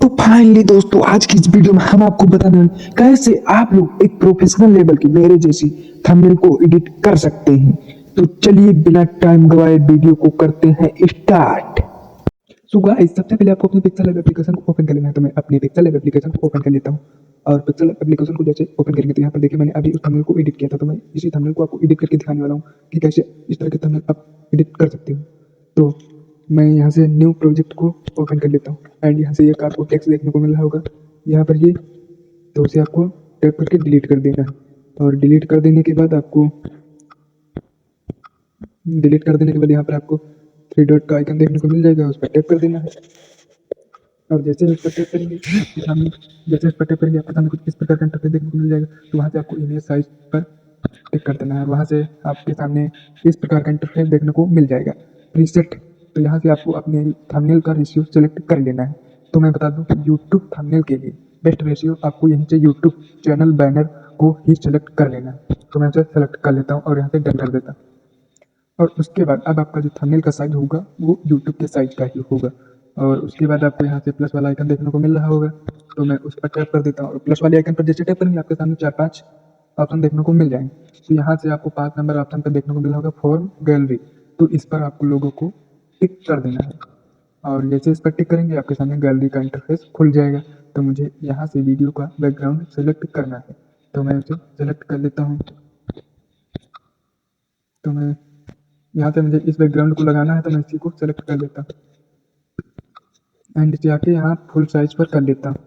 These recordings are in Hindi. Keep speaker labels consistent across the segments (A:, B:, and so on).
A: तो फाइनली दोस्तों आज की इस वीडियो में हम आपको बता दें कैसे आप लोग एक प्रोफेशनल लेवल की मेरे जैसी थंबनेल को एडिट कर सकते हैं। तो चलिए बिना टाइम गवाए वीडियो को करते हैं स्टार्ट। सो गाइस सबसे पहले आपको अपनी पिक्सेल लैब एप्लीकेशन को ओपन कर लेना है। तो मैं अपनी पिक्सेल लैब एप्लीकेशन को ओपन कर लेता हूँ और पिक्सेल एप्लीकेशन को जैसे ओपन करेंगे तो यहाँ पर देखिए मैंने अभी उस थंबनेल को एडिट किया था। तो मैं इसी थंबनेल को आपको एडिट करके दिखाने वाला हूँ कि कैसे इस तरह के थंबनेल आप एडिट कर सकते हो। तो मैं यहाँ से न्यू प्रोजेक्ट को ओपन कर लेता हूँ एंड यहाँ से एक आपको टेक्स्ट देखने को मिल रहा होगा यहाँ पर ये। तो उसे आपको टैप करके डिलीट कर देना है और डिलीट कर देने के बाद यहाँ पर आपको थ्री डॉट का आइकन देखने को मिल जाएगा, उस पर टैप कर देना है। और जैसे इस पर टैप करेंगे आपके सामने आपके सामने कुछ इस प्रकार का इंटरफेस देखने को मिल जाएगा। तो वहाँ से आपको इमेज साइज पर टिक कर देना है और वहाँ से आपके सामने इस प्रकार का इंटरफेस देखने को मिल जाएगा प्रीसेट। तो यहाँ से आपको अपने थंबनेल का रेशियो सेलेक्ट कर लेना है। तो मैं बता दूं कि यूट्यूब थंबनेल के लिए बेस्ट रेशियो आपको यहीं से यूट्यूब चैनल बैनर को ही सेलेक्ट कर लेना है। तो मैं इसे सेलेक्ट कर लेता हूँ और यहाँ से डन कर देता हूँ। और उसके बाद अब आपका जो थंबनेल का साइज होगा वो यूट्यूब के साइज का ही होगा। और उसके बाद आपको यहाँ से प्लस वाला आइकन देखने को मिल रहा होगा। तो मैं उस पर टैप कर देता हूँ और प्लस वाले आइकन पर जैसे टैप करेंगे आपके सामने 4-5 ऑप्शन देखने को मिल जाएंगे। तो यहाँ से आपको 5 नंबर ऑप्शन पर देखने को मिल रहा होगा फॉर्म गैलरी। तो इस पर आपको लोगों को टिक कर देना है और जैसे इस पर टिक करेंगे आपके सामने गैलरी का इंटरफेस खुल जाएगा। तो मुझे यहाँ से वीडियो का बैकग्राउंड सेलेक्ट करना है। तो मैं उसे सेलेक्ट कर लेता हूँ। तो मैं यहाँ पे मुझे इस बैकग्राउंड को लगाना है तो मैं इसी को सेलेक्ट कर लेता हूँ एंड इसे आके यहाँ फुल साइज पर कर लेता हूँ।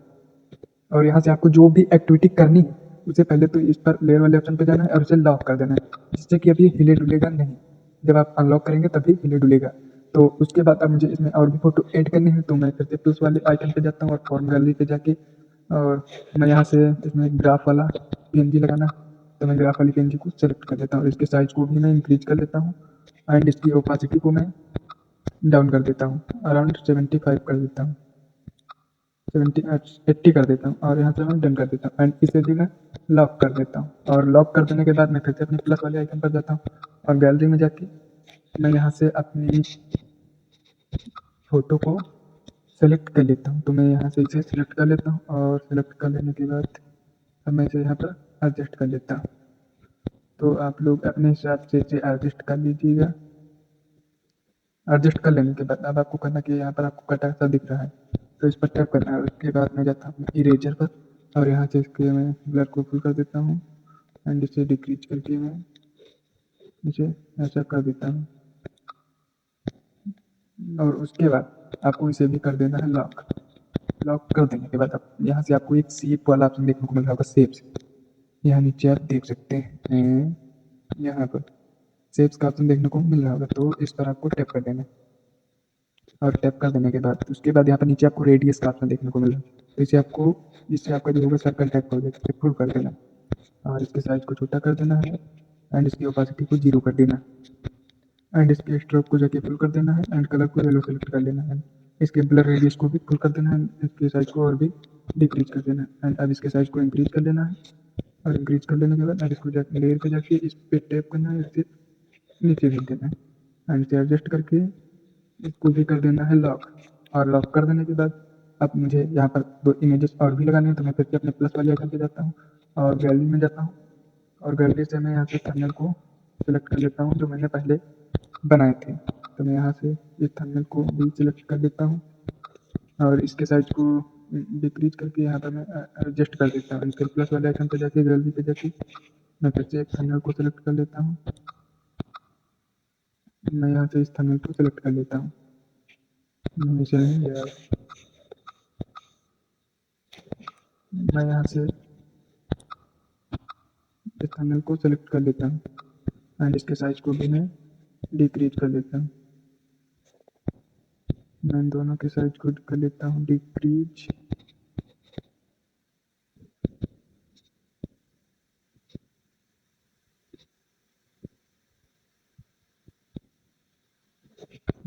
A: और यहाँ से आपको जो भी एक्टिविटी करनी है उसे पहले तो इस पर लेयर वाले ऑप्शन पर जाना है और उसे लॉक कर देना है जिससे कि अब ये हिले डुलेगा नहीं। जब आप अनलॉक करेंगे तभी हिले डुलेगा। तो उसके बाद अब मुझे इसमें और भी फोटो ऐड करनी है। तो मैं फिर से प्लस वाले आइकन पे जाता हूँ और फॉर्म गैलरी पे जाके और मैं यहाँ से इसमें ग्राफ वाला पीएनजी लगाना। तो मैं ग्राफ वाली पीएनजी को सेलेक्ट कर लेता हूँ और इसके साइज को भी मैं इंक्रीज कर लेता हूँ एंड इसकी ओपासिटी को मैं डाउन कर देता हूँ, अराउंड 75 कर देता हूँ, 80 कर देता हूँ और यहाँ से मैं डन कर देता हूँ एंड इसे भी मैं लॉक कर देता हूँ। और लॉक कर देने के बाद मैं फिर से अपने प्लस वाले आइकन पर जाता हूँ और गैलरी में जाके मैं यहाँ से अपनी फोटो को सेलेक्ट कर लेता हूँ। तो मैं यहाँ से इसे सेलेक्ट कर लेता हूँ और सेलेक्ट कर लेने के बाद अब मैं इसे यहाँ पर एडजस्ट कर लेता हूँ। तो आप लोग अपने हिसाब से इसे एडजस्ट कर लीजिएगा। एडजस्ट कर लेने के बाद अब आपको करना कि यहाँ पर आपको कटा सा दिख रहा है तो इस पर टैप करना है। उसके बाद मैं जाता हूँ इरेजर पर और यहाँ से इसके मैं ब्लर को फुल कर देता हूँ एंड इसे डिक्रीज करके मैं इसे ऐसा कर देता हूँ। और उसके बाद आपको इसे भी कर देना है लॉक। लॉक कर देने के बाद अब यहाँ से आपको एक शेप वाला ऑप्शन देखने को मिल रहा होगा, शेप्स। यहाँ नीचे आप देख सकते हैं यहाँ पर शेप्स का ऑप्शन देखने को मिल रहा होगा। तो इस पर आपको टैप कर देना है और टैप कर देने के बाद उसके बाद यहाँ पर नीचे आपको रेडियस का ऑप्शन देखने को मिल रहा है। तो इससे आपका जो होगा सर्कल टाइप हो जाएगा, फुल कर देना और इसके साइज को छोटा कर देना है एंड इसकी ओपासिटी को 0 कर देना एंड इसके स्ट्रोक को जाके फुल कर देना है एंड कलर को येलो सेलेक्ट कर लेना है। इसके ब्लर रेडियस को भी फुल कर देना है, इसके साइज को और भी डिक्रीज कर देना है एंड अब इसके साइज को इंक्रीज कर देना है। और इंक्रीज कर लेने के बाद अब इसको जाके लेयर पे जाके इस पे टैप करना है, इससे नीचे भेज देना है एंड इसे एडजस्ट करके इसको भी कर देना है लॉक। और लॉक कर देने के बाद अब मुझे यहाँ पर 2 इमेजेस और भी लगाने हैं। तो मैं फिर से अपने प्लस वाले आइकन पे जाता हूँ और गैलरी में जाता हूँ और गैलरी से मैं यहाँ से थंबनेल को सिलेक्ट कर लेता हूँ जो मैंने पहले बनाए थे। तो मैं यहाँ से इस थंबनेल को भी सिलेक्ट कर लेता हूँ और इसके साइज को डिक्रीज करके यहाँ पर मैं एडजस्ट कर देता हूँ। फिर प्लस वाले आइकन पे जाके गैलरी पे जाके मैं फिर से एक थंबनेल को सिलेक्ट कर लेता हूँ। मैं यहाँ से इस थंबनेल को सिलेक्ट कर लेता हूँ। मैं यहाँ से इस थंबनेल को सेलेक्ट कर लेता हूँ एंड इसके साइज को भी मैं डिक्रीज कर लेता हूँ। मैं इन दोनों के साइज को कर लेता हूँ डिक्रीज।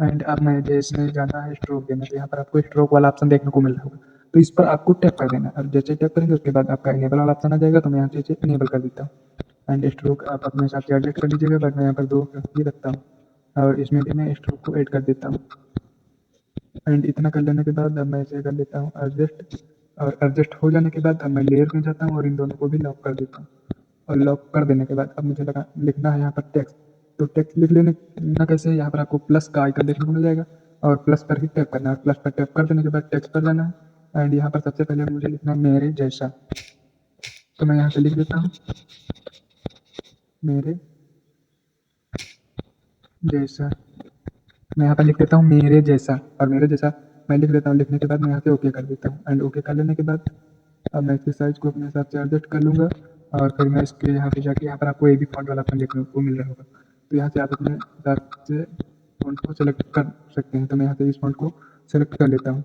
A: एंड अब मैं इसमें जाना है स्ट्रोक देना। तो यहाँ पर आपको स्ट्रोक वाला ऑप्शन देखने को मिल रहा होगा। तो इस पर आपको टैप कर देना है और जैसे टैप करेंगे उसके बाद आपका इनेबल वाला ऑप्शन आ जाएगा। तो मैं यहाँ से इसे इनेबल कर देता हूँ एंड स्ट्रोक आप अपने हिसाब से एडजस्ट कर लीजिएगा। बट मैं यहाँ पर 2 ही रखता हूँ और इसमें भी मैं स्ट्रोक को ऐड कर देता हूँ। एंड इतना कर लेने के बाद अब मैं इसे कर लेता हूँ एडजस्ट। और एडजस्ट हो जाने के बाद अब मैं लेयर में जाता हूँ और इन दोनों को भी लॉक कर देता हूँ। और लॉक कर देने के बाद अब मुझे लगा लिखना है यहाँ पर टेक्स्ट। तो टेक्स्ट लिख लेने ना कैसे, यहाँ पर आपको प्लस का आइकन देखने को मिल जाएगा और प्लस पर ही टैप करना है। प्लस पर टैप कर देने के बाद टेक्स्ट पर जाना है एंड यहाँ पर सबसे पहले मुझे लिखना है मेरे जैसा। तो मैं यहाँ से लिख देता हूँ मेरे जैसा। मैं यहाँ पर लिख देता हूँ मेरे जैसा और मेरे जैसा मैं लिख देता हूँ। लिखने के बाद मैं यहाँ से ओके कर देता हूँ एंड ओके कर लेने के बाद अब मैं इसके साइज को अपने हिसाब से एडजस्ट कर लूँगा। और फिर मैं इसके यहाँ पे जाके यहाँ पर आपको ए बी फॉन्ट वाला ऑप्शन देखने को मिल रहा होगा। तो यहाँ से आप अपने हिसाब से फॉन्ट को सेलेक्ट कर सकते हैं। तो मैं यहाँ से इस फॉन्ट को सेलेक्ट कर लेता हूँ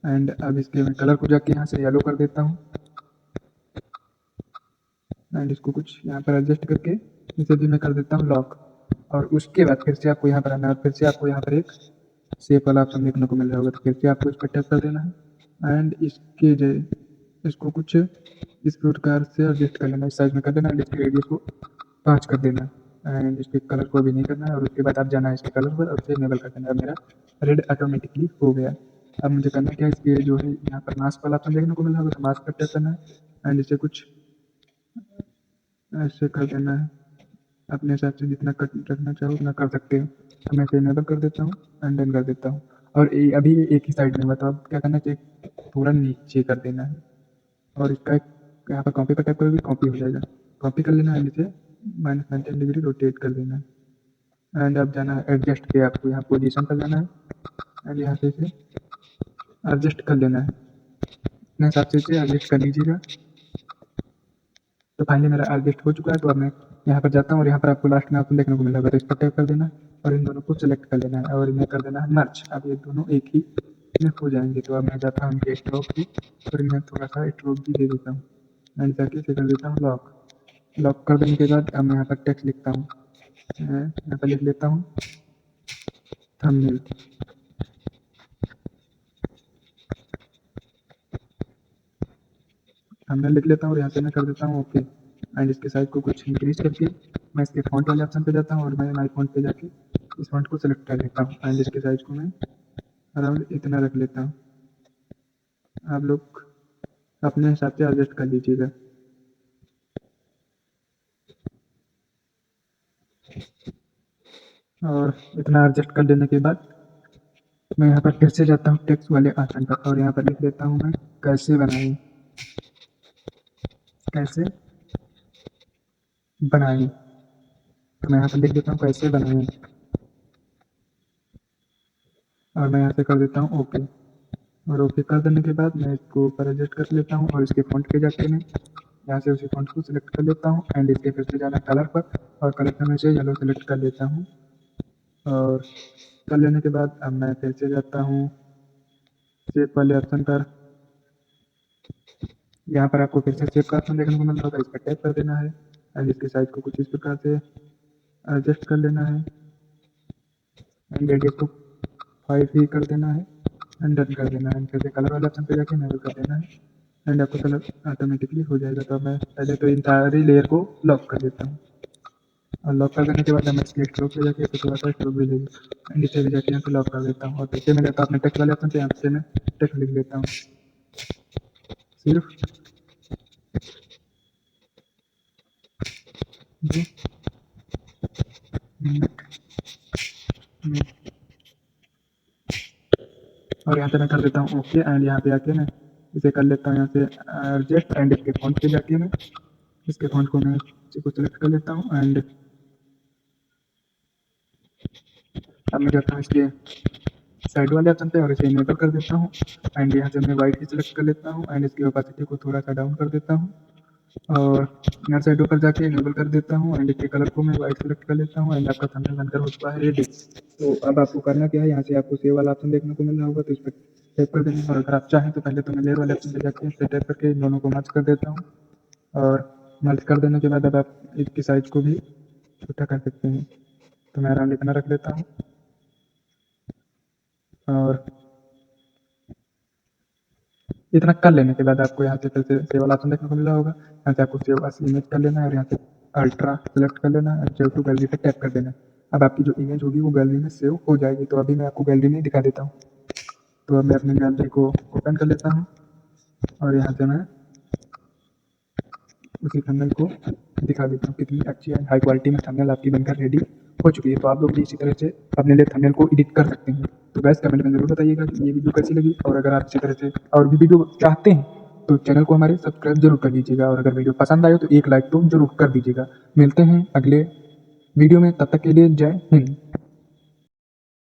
A: एंड अब इसके मैं कलर को जाके यहाँ से येलो कर देता हूँ एंड इसको कुछ यहाँ पर एडजस्ट करके इसे भी मैं कर देता हूँ लॉक। और उसके बाद फिर से आपको यहाँ पर आना है और फिर से आपको यहाँ पर एक शेप वाला ऑप्शन देखने को मिल रहा होगा। तो फिर से आपको इस पर टैप कर देना है एंड इसको कुछ इस प्रकार से एडजस्ट कर लेना है, इस साइज में कर देना है। इसके रेडियस को 5 कर देना है एंड इसके कलर को भी नहीं करना है। और उसके बाद आप जाना है इसके कलर पर और उसे इनेबल कर देना है। मेरा रेड ऑटोमेटिकली हो गया। अब मुझे करना क्या है, इसके जो है यहाँ पर मास्क वाला ऑप्शन देखने को मिल रहा होगा। तो मास्क पर टैप करना है एंड इसे कुछ ऐसे कर देना है। अपने हिसाब से जितना कट रखना चाहो उतना कर सकते हो। तो मैं इसे इनेबल कर देता हूँ एंड डन कर देता हूँ। और अभी एक ही साइड में हुआ, तो अब क्या करना चाहिए, थोड़ा नीचे कर देना है और इसका यहाँ पर कॉपी पर टैप करोगे कॉपी हो जाएगा। कॉपी कर लेना है, इसे -90 डिग्री रोटेट कर देना है एंड अब जाना है एडजस्ट पे। आपको यहाँ पोजीशन पर जाना है एंड यहाँ से इसे एडजस्ट कर लेना है। अपने हिसाब से इसे एडजस्ट कर लीजिएगा। तो फाइनली मेरा एडजस्ट हो चुका है। तो अब मैं यहाँ पर जाता हूँ और यहाँ पर आपको लास्ट में ऑप्शन देखने को मिलेगा। तो इस पर टैप कर देना है और इन दोनों को सिलेक्ट कर लेना है और इन्हें कर देना है मर्ज। अब ये दोनों एक ही में हो जाएंगे। तो अब मैं जाता हूँ इनके स्ट्रोक की और इन्हें थोड़ा सा स्ट्रोक भी दे देता हूँ एंड करके इसे कर देता हूँ लॉक। लॉक कर देने के बाद अब मैं यहाँ पर टेक्स्ट लिखता हूँ। मैं यहाँ पर लिख लेता हूँ थंबनेल। थंबनेल लिख लेता हूँ और यहाँ से मैं कर देता हूँ ओके एंड इसके साइज को कुछ इंक्रीज करके मैं इसके फॉन्ट वाले ऑप्शन पे जाता हूँ और मैं माई फॉन्ट पे जाके इस फॉन्ट को सेलेक्ट कर लेता हूँ एंड इसके साइज को मैं अराउंड इतना रख लेता हूँ। आप लोग अपने हिसाब से एडजस्ट कर लीजिएगा। और इतना एडजस्ट कर लेने के बाद मैं यहाँ पर फिर से जाता हूँ टेक्स्ट वाले ऑप्शन पर और यहाँ पर लिख देता हूँ मैं कैसे बनाएं। कैसे बनाएं, तो मैं यहाँ पर लिख देता हूँ कैसे बनाएं और मैं यहाँ से कर देता हूँ ओके। और ओके कर देने के बाद मैं इसको ऊपर एडजस्ट कर लेता हूँ और इसके फॉन्ट पे जाके मैं यहाँ से उसी फॉन्ट को सिलेक्ट कर लेता हूँ एंड इसके फिर से जाना कलर पर और कलर पर मैं इसे येलो सेलेक्ट कर लेता हूँ। और कर लेने के बाद अब मैं फिर से जाता हूँ शेप वाले ऑप्शन पर। यहाँ पर आपको फिर से शेप का ऑप्शन देखने को मिल रहा होगा, इस पर टैप कर देना है एंड इसके साइज को कुछ इस प्रकार से एडजस्ट कर लेना है एंड रेडियस को 5 ही कर देना है एंड डन कर देना है। फिर से कलर वाले ऑप्शन पे जाके इनेबल कर देना है एंड आपका कलर ऑटोमेटिकली हो जाएगा। तो मैं पहले तो इन सारी लेयर को लॉक कर देता हूँ और लॉक कर देने के बाद मैं इसके स्ट्रोक पे जाके थोड़ा सा स्ट्रोक भी ले एंड इसे भी जाके यहाँ पे लॉक कर देता हूँ। और पीछे में जाता हूँ अपने टेक्स्ट वाले ऑप्शन पे, यहाँ पे मैं टेक्स्ट लिख देता हूँ सिर्फ जो मिनट में। और यहाँ पे मैं कर देता हूँ ओके एंड यहाँ पे आके मैं इसे कर लेता हूँ यहाँ से एडजस्ट एंड इसके फॉन्ट पे जाके मैं इसके फॉन्ट को मैं इसी को सिलेक्ट कर लेता हूँ एंड अब मैं जाता हूँ इसके साइड वाले ऑप्शन पे और इसे इनेबल कर देता हूँ एंड यहाँ से मैं वाइट ही सिलेक्ट कर लेता हूँ एंड इसकी ओपेसिटी को थोड़ा सा डाउन कर देता हूँ और यहाँ साइड ऊपर जाके इनेबल कर देता हूँ एंड इसके कलर को मैं वाइट सेलेक्ट कर लेता हूँ एंड आपका थंबनेल बनकर हो चुका है रेडी। तो अब आपको करना क्या है, यहाँ से आपको सेव वाला ऑप्शन देखने को मिल रहा होगा, तो इस पर टैप कर देना है। और अगर आप चाहें तो पहले तो मैं लेयर वाले ऑप्शन पे जाके इस पर टैप करके इन दोनों को मर्ज कर देता हूँ और मर्ज कर देने के बाद अब आप इसकी साइज को भी छोटा कर सकते हैं। तो मैं अराउंड इतना रख लेता हूँ और इतना कर लेने के बाद आपको यहाँ से फिर से सेव वाला ऑप्शन देखने को मिल रहा होगा। यहाँ से आपको सेव एज इमेज कर लेना है और यहाँ से अल्ट्रा सेलेक्ट कर लेना है, सेव टू गैलरी पे टैप कर देना है। अब आपकी जो इमेज होगी वो गैलरी में सेव हो जाएगी। तो अभी मैं आपको गैलरी में दिखा देता हूँ। तो अब मैं अपनी गैलरी को ओपन कर लेता हूँ और यहाँ से मैं उसी थंबनेल को दिखा देता हूँ कितनी अच्छी है, हाई क्वालिटी में थंबनेल आपकी बनकर रेडी हो चुकी है। तो आप लोग भी इसी तरह से अपने लिए थंबनेल को एडिट कर सकते हैं। तो गैस कमेंट में जरूर बताइएगा कि ये वीडियो कैसी लगी, और अगर आप इसी तरह से और भी वीडियो चाहते हैं तो चैनल को हमारे सब्सक्राइब जरूर कर लीजिएगा, और अगर वीडियो पसंद आए तो एक लाइक तो जरूर कर दीजिएगा। मिलते हैं अगले वीडियो में, तब तक के लिए जय हिंद।